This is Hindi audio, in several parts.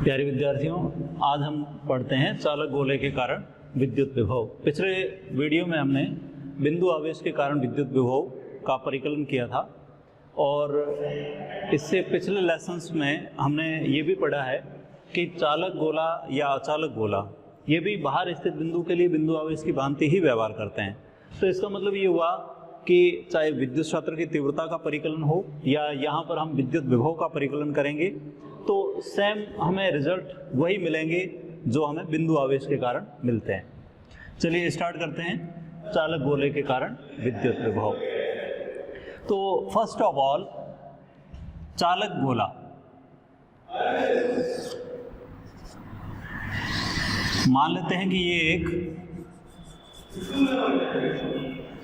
प्यारे विद्यार्थियों, आज हम पढ़ते हैं चालक गोले के कारण विद्युत विभव। पिछले वीडियो में हमने बिंदु आवेश के कारण विद्युत विभव का परिकलन किया था और इससे पिछले लेसन्स में हमने ये भी पढ़ा है कि चालक गोला या अचालक गोला ये भी बाहर स्थित बिंदु के लिए बिंदु आवेश की भांति ही व्यवहार करते हैं। तो इसका मतलब ये हुआ कि चाहे विद्युत क्षेत्र की तीव्रता का परिकलन हो या यहाँ पर हम विद्युत विभव का परिकलन करेंगे तो सेम हमें रिजल्ट वही मिलेंगे जो हमें बिंदु आवेश के कारण मिलते हैं। चलिए स्टार्ट करते हैं चालक गोले के कारण विद्युत विभव। तो फर्स्ट ऑफ ऑल चालक गोला, मान लेते हैं कि ये एक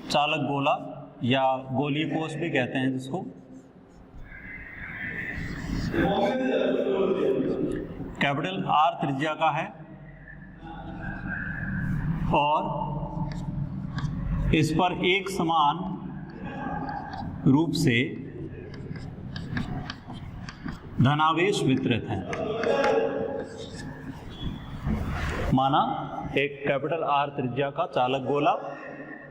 चालक गोला या गोलीय कोष भी कहते हैं जिसको, कैपिटल आर त्रिज्या का है और इस पर एक समान रूप से धनावेश वितरित है। माना एक कैपिटल आर त्रिज्या का चालक गोला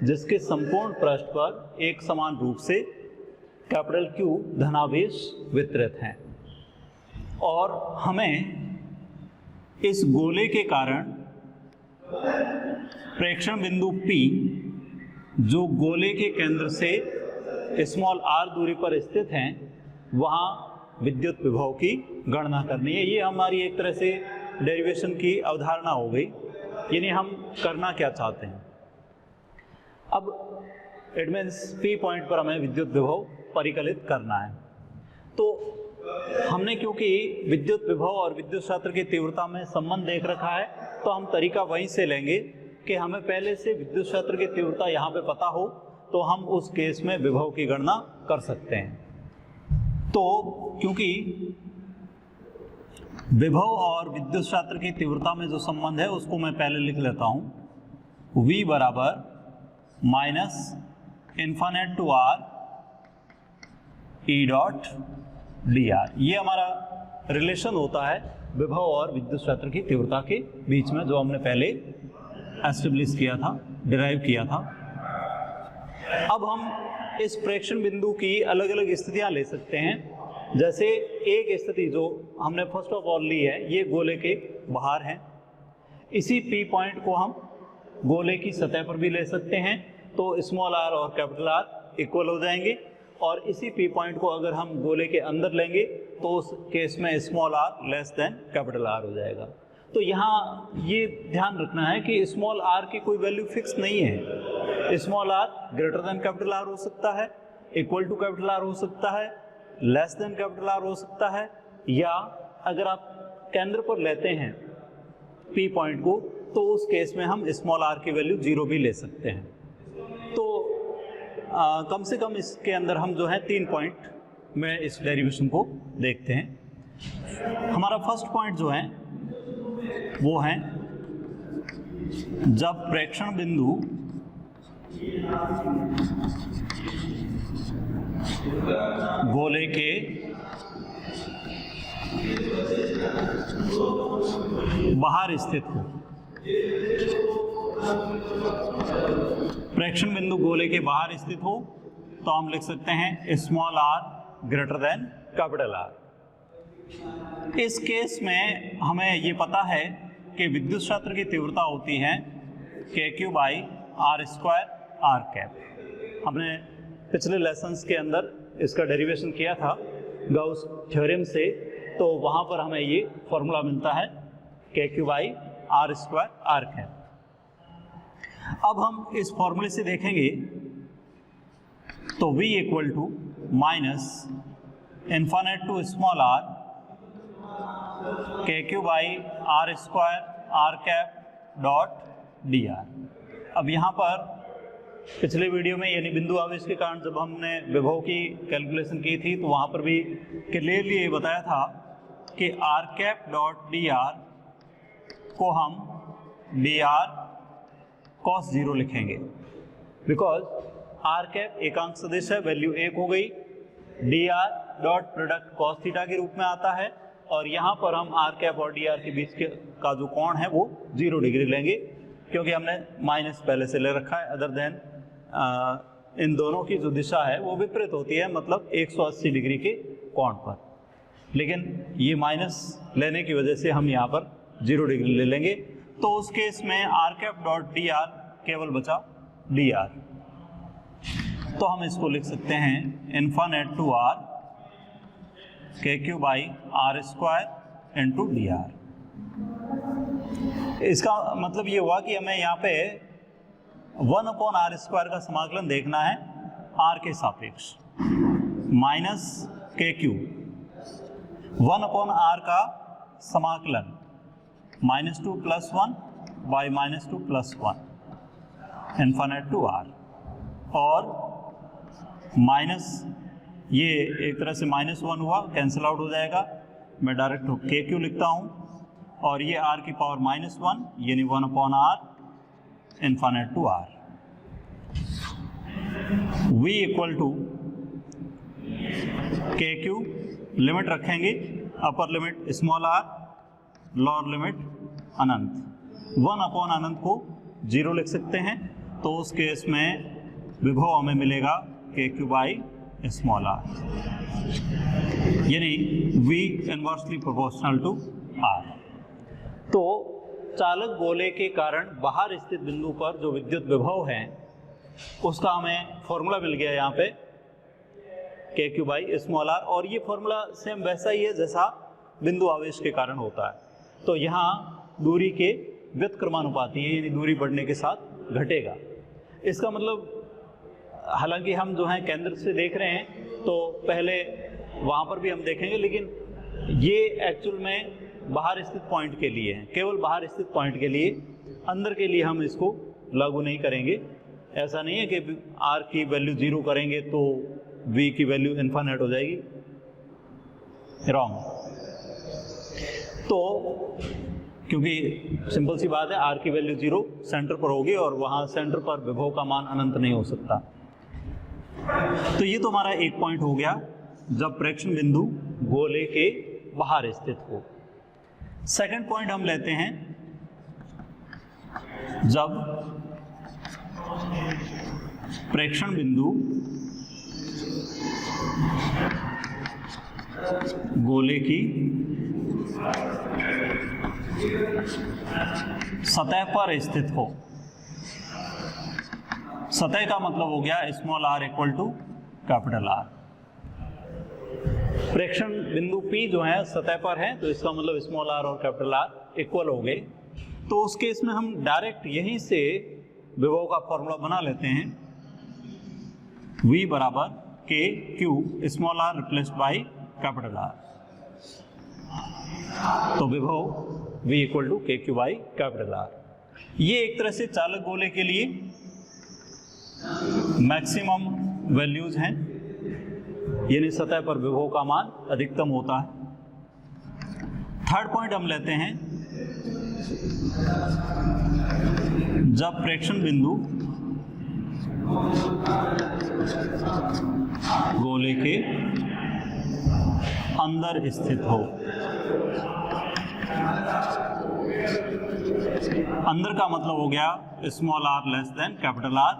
जिसके संपूर्ण पृष्ठ पर एक समान रूप से कैपिटल क्यू धनावेश वितरित हैं और हमें इस गोले के कारण प्रेक्षण बिंदु P जो गोले के केंद्र से स्मॉल r दूरी पर स्थित हैं वहाँ विद्युत विभव की गणना करनी है। ये हमारी एक तरह से डेरिवेशन की अवधारणा हो गई, यानी हम करना क्या चाहते हैं। अब इट मीन्स P पॉइंट पर हमें विद्युत विभव परिकलित करना है। तो हमने क्योंकि विद्युत विभव और विद्युत क्षेत्र की तीव्रता में संबंध देख रखा है तो हम तरीका वहीं से लेंगे कि हमें पहले से विद्युत क्षेत्र की तीव्रता यहाँ पे पता हो तो हम उस केस में विभव की गणना कर सकते हैं। तो क्योंकि विभव और विद्युत क्षेत्र की तीव्रता में जो संबंध है उसको मैं पहले लिख लेता हूँ। V बराबर minus infinite to R E dot dr, ये हमारा रिलेशन होता है विभव और विद्युत क्षेत्र की तीव्रता के बीच में, जो हमने पहले एस्टेब्लिश किया था, डिराइव किया था। अब हम इस प्रेक्षण बिंदु की अलग अलग स्थितियां ले सकते हैं। जैसे एक स्थिति जो हमने फर्स्ट ऑफ ऑल ली है, ये गोले के बाहर है। इसी P पॉइंट को हम गोले की सतह पर भी ले सकते हैं तो स्मॉल r और कैपिटल R इक्वल हो जाएंगे और इसी P पॉइंट को अगर हम गोले के अंदर लेंगे तो उस केस में small r less than capital R हो जाएगा। तो यहाँ ये ध्यान रखना है कि स्मॉल r की कोई वैल्यू फिक्स नहीं है। Small r greater than capital R हो सकता है, इक्वल टू कैपिटल R हो सकता है, लेस देन कैपिटल R हो सकता है, या अगर आप केंद्र पर लेते हैं P पॉइंट को तो उस केस में हम स्मॉल r की वैल्यू 0 भी ले सकते हैं। तो कम से कम इसके अंदर हम जो है 3 पॉइंट में इस डेरिवेशन को देखते हैं। हमारा फर्स्ट पॉइंट जो है वो है जब प्रेक्षण बिंदु गोले के बाहर स्थित हो। प्रेक्षण बिंदु गोले के बाहर स्थित हो तो हम लिख सकते हैं small r greater than capital R। इस केस में हमें ये पता है कि विद्युत क्षेत्र की तीव्रता होती है KQ by R square R cap. हमने पिछले लेसन्स के अंदर इसका डेरिवेशन किया था गाउस थ्योरम से, तो वहाँ पर हमें ये फॉर्मूला मिलता है KQ by R square R cap. अब हम इस फॉर्मूले से देखेंगे तो V equal to minus infinite to small r KQ by R square R cap dot dr। अब यहाँ पर पिछले वीडियो में यानी बिंदु आवेश के कारण जब हमने विभव की कैलकुलेशन की थी तो वहाँ पर भी क्लियरली ये बताया था कि R कैप डॉट dr को हम dr cos 0 लिखेंगे, बिकॉज आर कैप एकांक सदिश है, वैल्यू 1 हो गई। D R dot product cos theta के रूप में आता है और यहाँ पर हम आर कैप और डी आर के बीच का जो कोण है वो 0 डिग्री लेंगे, क्योंकि हमने माइनस पहले से ले रखा है। अदर देन इन दोनों की जो दिशा है वो विपरीत होती है, मतलब 180 डिग्री के कोण पर, लेकिन ये माइनस लेने की वजह से हम यहाँ पर 0 डिग्री ले लेंगे। तो उस केस में R cap dot D R केवल बचा डी आर, तो हम इसको लिख सकते हैं infinite to R K Q by R square into D R. इसका मतलब ये हुआ कि हमें यहाँ पे 1/r स्क्वायर का समाकलन देखना है r के सापेक्ष, माइनस के क्यू 1/r का समाकलन -2 + 1 बाई -2 + 1 इन्फिनिट टू r, और माइनस ये एक तरह से -1 हुआ, कैंसिल आउट हो जाएगा, मैं डायरेक्ट के क्यू लिखता हूँ, और ये r की पावर -1 यानी 1/r infinite to r। v equal to K Q, limit रखेंगे, upper limit small r, lower limit अनंत, 1/अनंत को 0 लिख सकते हैं, तो उस केस में विभव हमें मिलेगा K Q by small r, यानी v inversely proportional to r। तो चालक गोले के कारण बाहर स्थित बिंदु पर जो विद्युत विभव है उसका हमें फॉर्मूला मिल गया यहाँ पे के क्यू बाई स्मॉल r, और ये फॉर्मूला सेम वैसा ही है जैसा बिंदु आवेश के कारण होता है। तो यहाँ दूरी के व्युत्क्रमानुपाती है, यानी दूरी बढ़ने के साथ घटेगा। इसका मतलब हालांकि हम जो है केंद्र से देख रहे हैं तो पहले वहाँ पर भी हम देखेंगे, लेकिन ये एक्चुअल में बाहर स्थित पॉइंट के लिए है, केवल बाहर स्थित पॉइंट के लिए, अंदर के लिए हम इसको लागू नहीं करेंगे। ऐसा नहीं है कि r की वैल्यू 0 करेंगे तो v की वैल्यू इन्फिनिट हो जाएगी, रॉन्ग। तो क्योंकि सिंपल सी बात है, r की वैल्यू 0 सेंटर पर होगी और वहाँ सेंटर पर विभव का मान अनंत नहीं हो सकता। तो ये तो हमारा एक पॉइंट हो गया जब प्रेक्षण बिंदु गोले के बाहर स्थित हो। सेकंड पॉइंट हम लेते हैं जब प्रेक्षण बिंदु गोले की सतह पर स्थित हो। सतह का मतलब हो गया small r equal to capital R। प्रेक्षण बिंदु P जो है सतह पर है, तो इसका मतलब स्मॉल r और कैपिटल R इक्वल हो गए। तो उस केस में हम डायरेक्ट यहीं से विभव का फॉर्मूला बना लेते हैं, v बराबर के Q small r replaced by capital R। तो विभव v equal to K Q by capital R। ये एक तरह से चालक गोले के लिए मैक्सिमम वैल्यूज हैं, यानी सतह पर विभव का मान अधिकतम होता है। थर्ड पॉइंट हम लेते हैं जब प्रेक्षण बिंदु गोले के अंदर स्थित हो। अंदर का मतलब हो गया small r less than capital R,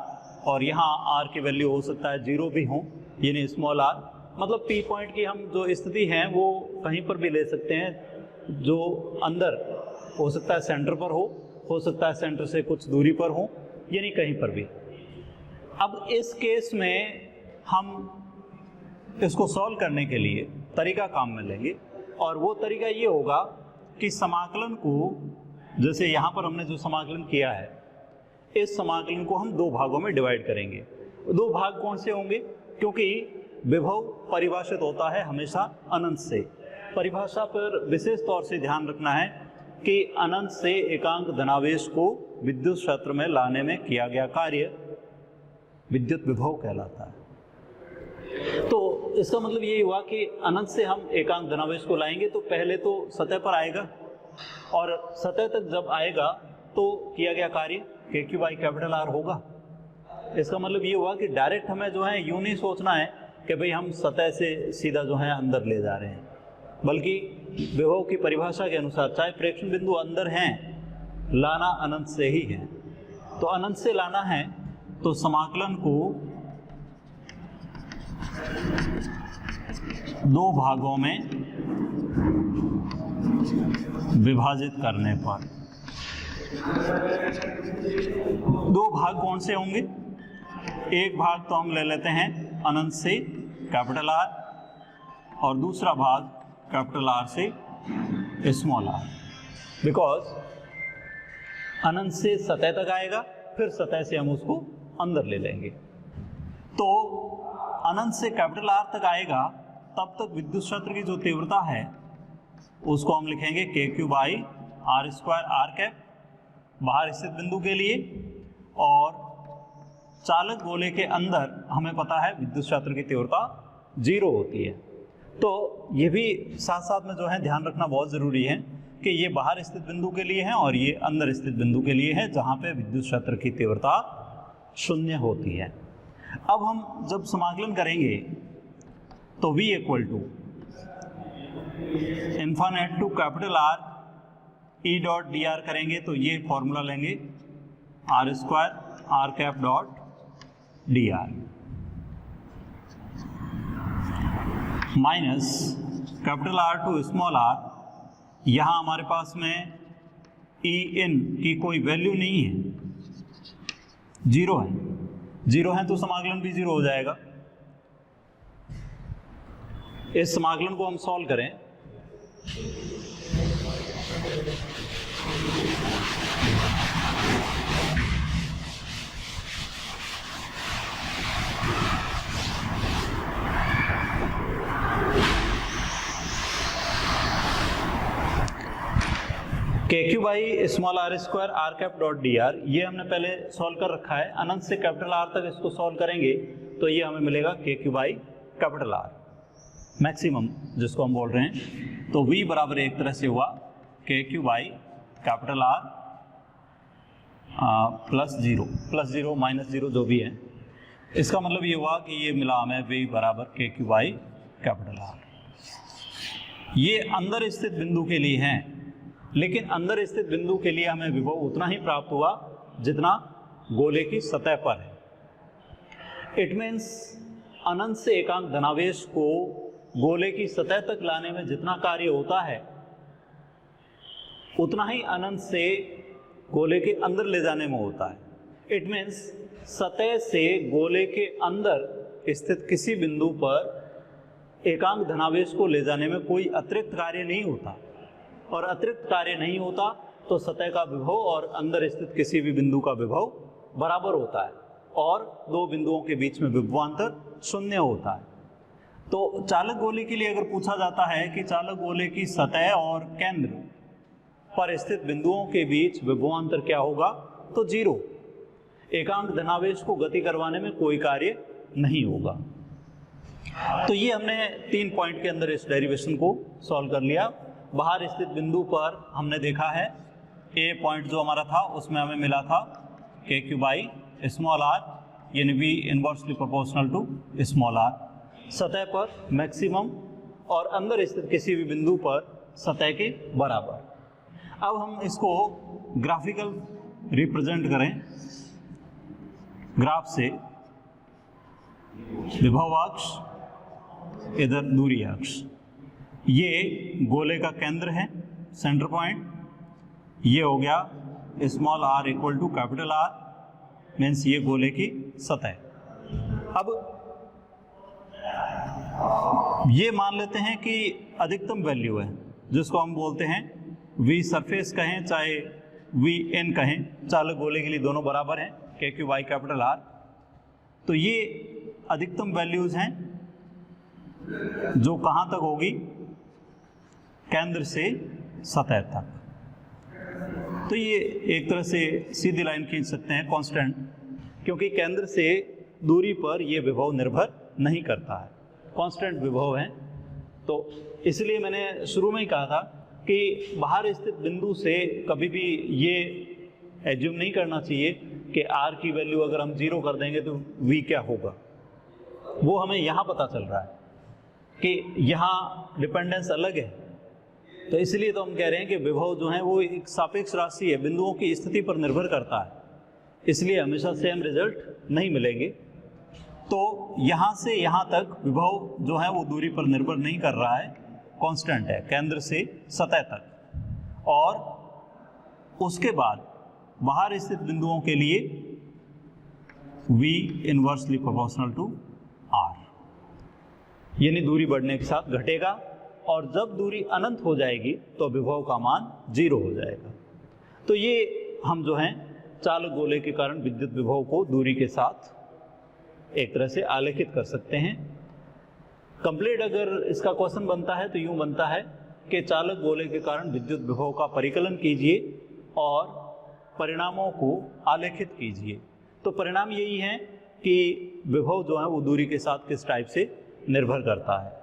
और यहाँ r की वैल्यू हो सकता है 0 भी हो, यानी स्मॉल r, मतलब P पॉइंट की हम जो स्थिति है वो कहीं पर भी ले सकते हैं, जो अंदर हो सकता है सेंटर पर हो सकता है सेंटर से कुछ दूरी पर हो, यानी कहीं पर भी। अब इस केस में हम इसको सॉल्व करने के लिए तरीका काम में लेंगे, और वो तरीका ये होगा कि समाकलन को, जैसे यहाँ पर हमने जो समाकलन किया है, इस समाकलन को हम 2 भागों में डिवाइड करेंगे। 2 भाग कौन से होंगे? क्योंकि विभव परिभाषित होता है हमेशा अनंत से। परिभाषा पर विशेष तौर से ध्यान रखना है कि अनंत से एकांक धनावेश को विद्युत क्षेत्र में लाने में किया गया कार्य विद्युत विभव कहलाता है। तो इसका मतलब ये हुआ कि अनंत से हम एकांक धनावेश को लाएंगे तो पहले तो सतह पर आएगा, और सतह तक जब आएगा तो किया गया कार्य के क्यू बाई कैपिटल R होगा। इसका मतलब ये हुआ कि डायरेक्ट हमें जो है यूं नहीं सोचना है कि भाई हम सतह से सीधा जो है अंदर ले जा रहे हैं, बल्कि विभव की परिभाषा के अनुसार चाहे प्रेक्षण बिंदु अंदर हैं, लाना अनंत से ही है। तो अनंत से लाना है तो समाकलन को दो भागों में विभाजित करने पर, दो भाग कौन से होंगे? एक भाग तो हम ले लेते हैं अनंत से कैपिटल आर, और दूसरा भाग कैपिटल आर से स्मॉल आर, बिकॉज अनंत से सतह तक आएगा, फिर सतह से हम उसको अंदर ले लेंगे। तो अनंत से कैपिटल आर तक आएगा, तब तक विद्युत क्षेत्र की जो तीव्रता है उसको हम लिखेंगे K Q by R square R cap बाहर स्थित बिंदु के लिए, और चालक गोले के अंदर हमें पता है विद्युत क्षेत्र की तीव्रता 0 होती है। तो ये भी साथ साथ में जो है ध्यान रखना बहुत ज़रूरी है कि ये बाहर स्थित बिंदु के लिए है और ये अंदर स्थित बिंदु के लिए है, जहाँ पे विद्युत क्षेत्र की तीव्रता 0 होती है। अब हम जब समाकलन करेंगे तो V equal to infinite to capital R E dot D R करेंगे तो ये फॉर्मूला लेंगे R square R cap dot D R minus capital R to small R. यहाँ हमारे पास में ई इन की कोई वैल्यू नहीं है, 0 है, 0 है तो समाकलन भी 0 हो जाएगा। इस समाकलन को हम सॉल्व करें K Q by small R square R cap dot D R, ये हमने पहले सॉल्व कर रखा है। अनंत से कैपिटल आर तक इसको सॉल्व करेंगे तो ये हमें मिलेगा K Q by capital R maximum जिसको हम बोल रहे हैं। तो V बराबर एक तरह से हुआ के Q by capital R plus 0 minus 0 जो भी है, इसका मतलब ये हुआ कि ये मिला हमें V बराबर के क्यू बाई कैपिटल आर। ये अंदर स्थित बिंदु के लिए हैं, लेकिन अंदर स्थित बिंदु के लिए हमें विभव उतना ही प्राप्त हुआ जितना गोले की सतह पर है। इट मीन्स अनंत से एकांक धनावेश को गोले की सतह तक लाने में जितना कार्य होता है उतना ही अनंत से गोले के अंदर ले जाने में होता है। इट मीन्स सतह से गोले के अंदर स्थित किसी बिंदु पर एकांक धनावेश को ले जाने में कोई अतिरिक्त कार्य नहीं होता, और अतिरिक्त कार्य नहीं होता तो सतह का विभव और अंदर स्थित किसी भी बिंदु का विभव बराबर होता है, और दो बिंदुओं के बीच में विभवांतर 0 होता है। तो चालक गोले के लिए अगर पूछा जाता है कि चालक गोले की सतह और केंद्र पर स्थित बिंदुओं के बीच विभवांतर क्या होगा, तो 0। एकांक धनावेश को गति करवाने में कोई कार्य नहीं होगा। तो ये हमने 3 पॉइंट के अंदर इस डेरिवेशन को सॉल्व कर लिया। बाहर स्थित बिंदु पर हमने देखा है ए पॉइंट जो हमारा था उसमें हमें मिला था K Q by small R, यानी V inversely proportional to small R. सतह पर मैक्सिमम और अंदर स्थित किसी भी बिंदु पर सतह के बराबर। अब हम इसको ग्राफिकल रिप्रेजेंट करें ग्राफ से, विभव अक्ष इधर दूरी अक्ष, ये गोले का केंद्र है सेंटर पॉइंट, ये हो गया small R equal to capital R, means ये गोले की सतह। अब ये मान लेते हैं कि अधिकतम वैल्यू है जिसको हम बोलते हैं V सरफेस कहें चाहे V n कहें, चालक गोले के लिए दोनों बराबर हैं के क्यू बाई कैपिटल आर। तो ये अधिकतम वैल्यूज हैं जो कहाँ तक होगी, केंद्र से सतह तक। तो ये एक तरह से सीधी लाइन खींच सकते हैं कांस्टेंट, क्योंकि केंद्र से दूरी पर ये विभव निर्भर नहीं करता है, कांस्टेंट विभव है। तो इसलिए मैंने शुरू में ही कहा था कि बाहर स्थित बिंदु से कभी भी ये एज्यूम नहीं करना चाहिए कि R की वैल्यू अगर हम 0 कर देंगे तो V क्या होगा। वो हमें यहाँ पता चल रहा है कि यहाँ डिपेंडेंस अलग है, तो इसलिए तो हम कह रहे हैं कि विभव जो है वो एक सापेक्ष राशि है, बिंदुओं की स्थिति पर निर्भर करता है, इसलिए हमेशा सेम रिजल्ट नहीं मिलेंगे। तो यहाँ से यहाँ तक विभव जो है वो दूरी पर निर्भर नहीं कर रहा है, कांस्टेंट है केंद्र से सतह तक। और उसके बाद बाहर स्थित बिंदुओं के लिए V inversely proportional to R, यानी दूरी बढ़ने के साथ घटेगा, और जब दूरी अनंत हो जाएगी तो विभव का मान 0 हो जाएगा। तो ये हम जो हैं चालक गोले के कारण विद्युत विभव को दूरी के साथ एक तरह से आलेखित कर सकते हैं। कंप्लीट अगर इसका क्वेश्चन बनता है तो यूं बनता है कि चालक गोले के कारण विद्युत विभव का परिकलन कीजिए और परिणामों को आलेखित कीजिए। तो परिणाम यही है कि विभव जो है वो दूरी के साथ किस टाइप से निर्भर करता है।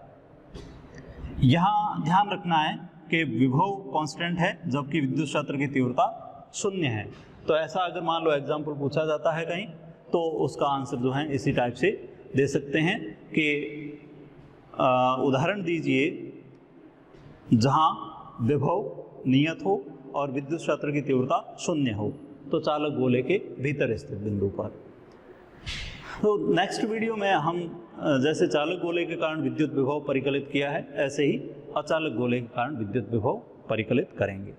यहाँ ध्यान रखना है कि विभव कांस्टेंट है जबकि विद्युत क्षेत्र की तीव्रता 0 है। तो ऐसा अगर मान लो एग्जाम्पल पूछा जाता है कहीं, तो उसका आंसर जो है इसी टाइप से दे सकते हैं कि उदाहरण दीजिए जहाँ विभव नियत हो और विद्युत क्षेत्र की तीव्रता 0 हो, तो चालक गोले के भीतर स्थित बिंदु पर। तो नेक्स्ट वीडियो में हम जैसे चालक गोले के कारण विद्युत विभव परिकलित किया है, ऐसे ही अचालक गोले के कारण विद्युत विभव परिकलित करेंगे।